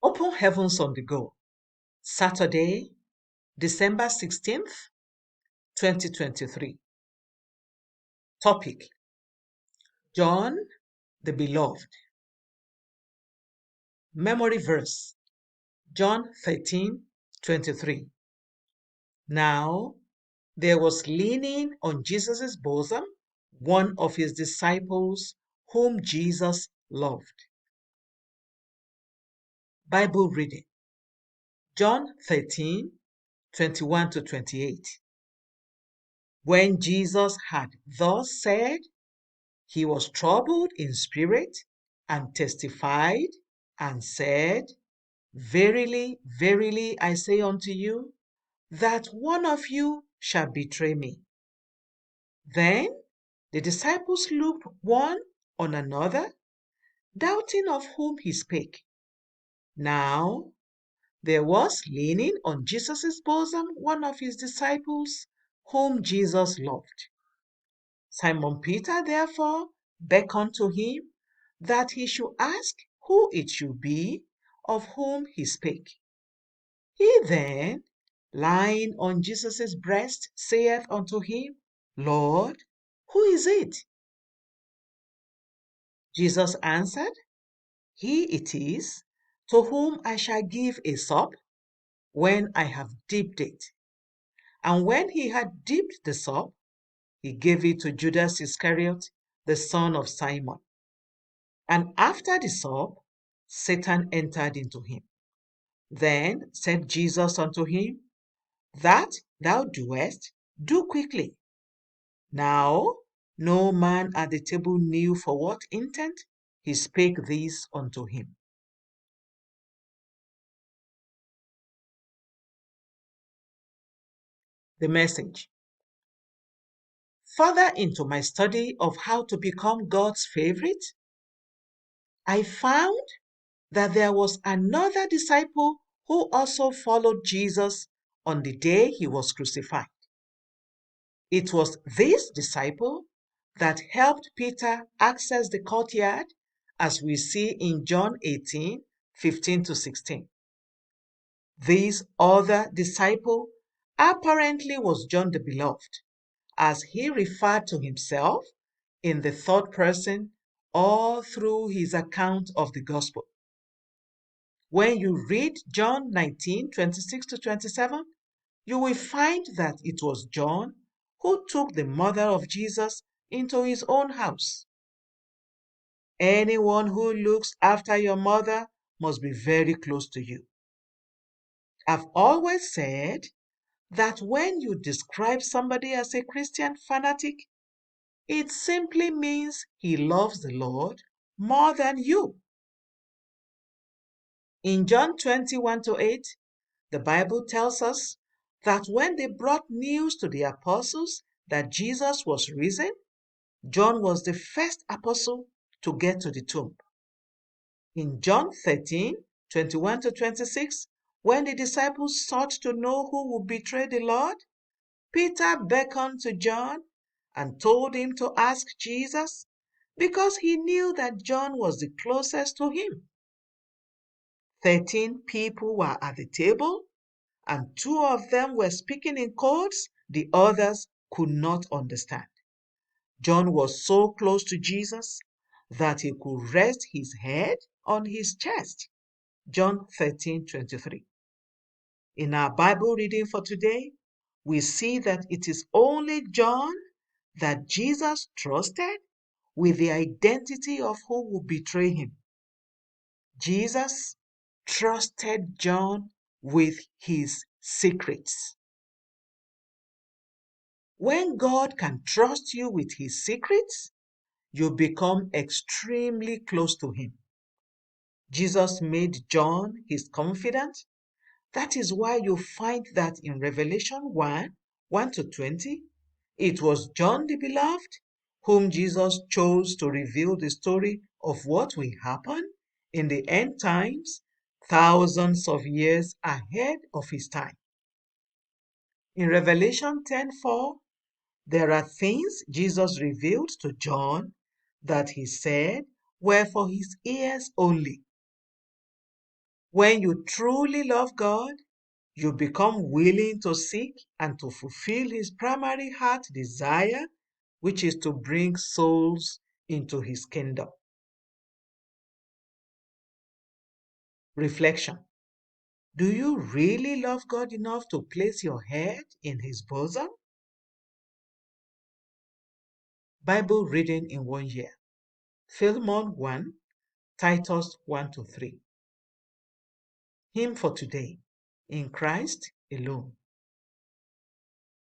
Open Heavens on the Go, Saturday, December 16th, 2023. Topic: John the Beloved. Memory verse: John 13:23. Now there was leaning on Jesus' bosom one of his disciples whom Jesus loved. Bible reading: John 13:21-28. When Jesus had thus said, he was troubled in spirit and testified and said, Verily, verily, I say unto you, that one of you shall betray me. Then the disciples looked one on another, doubting of whom he spake. Now there was leaning on Jesus' bosom one of his disciples, whom Jesus loved. Simon Peter therefore beckoned to him that he should ask who it should be of whom he spake. He then, lying on Jesus' breast, saith unto him, Lord, who is it? Jesus answered, He it is, to whom I shall give a sop when I have dipped it. And when he had dipped the sop, he gave it to Judas Iscariot, the son of Simon. And after the sop, Satan entered into him. Then said Jesus unto him, That thou doest, do quickly. Now no man at the table knew for what intent he spake this unto him. The message. Further into my study of how to become God's favorite, I found that there was another disciple who also followed Jesus on the day he was crucified. It was this disciple that helped Peter access the courtyard, as we see in John 18:15-16. This other disciple apparently was John the Beloved, as he referred to himself in the third person all through his account of the gospel. When you read John 19:26-27, you will find that it was John who took the mother of Jesus into his own house. Anyone who looks after your mother must be very close to you. I've always said that when you describe somebody as a Christian fanatic, it simply means he loves the Lord more than you. In John 20:1-8, the Bible tells us that when they brought news to the apostles that Jesus was risen, John was the first apostle to get to the tomb. In John 13:21-26, when the disciples sought to know who would betray the Lord, Peter beckoned to John and told him to ask Jesus because he knew that John was the closest to him. 13 people were at the table, and 2 of them were speaking in codes the others could not understand. John was so close to Jesus that he could rest his head on his chest. John 13:23. In our Bible reading for today, we see that it is only John that Jesus trusted with the identity of who would betray him. Jesus trusted John with his secrets. When God can trust you with his secrets, you become extremely close to him. Jesus made John his confidant. That is why you find that in Revelation 1:1-20, it was John the Beloved whom Jesus chose to reveal the story of what will happen in the end times, thousands of years ahead of his time. In Revelation 10:4, there are things Jesus revealed to John that he said were for his ears only. When you truly love God, you become willing to seek and to fulfill His primary heart desire, which is to bring souls into His kingdom. Reflection. Do you really love God enough to place your head in His bosom? Bible reading in 1 year. Philemon 1, Titus 1 to 3. Hymn for today. In Christ alone.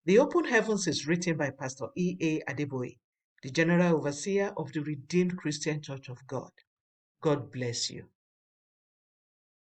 The Open Heavens is written by Pastor E.A. Adeboye, the General Overseer of the Redeemed Christian Church of God. God bless you.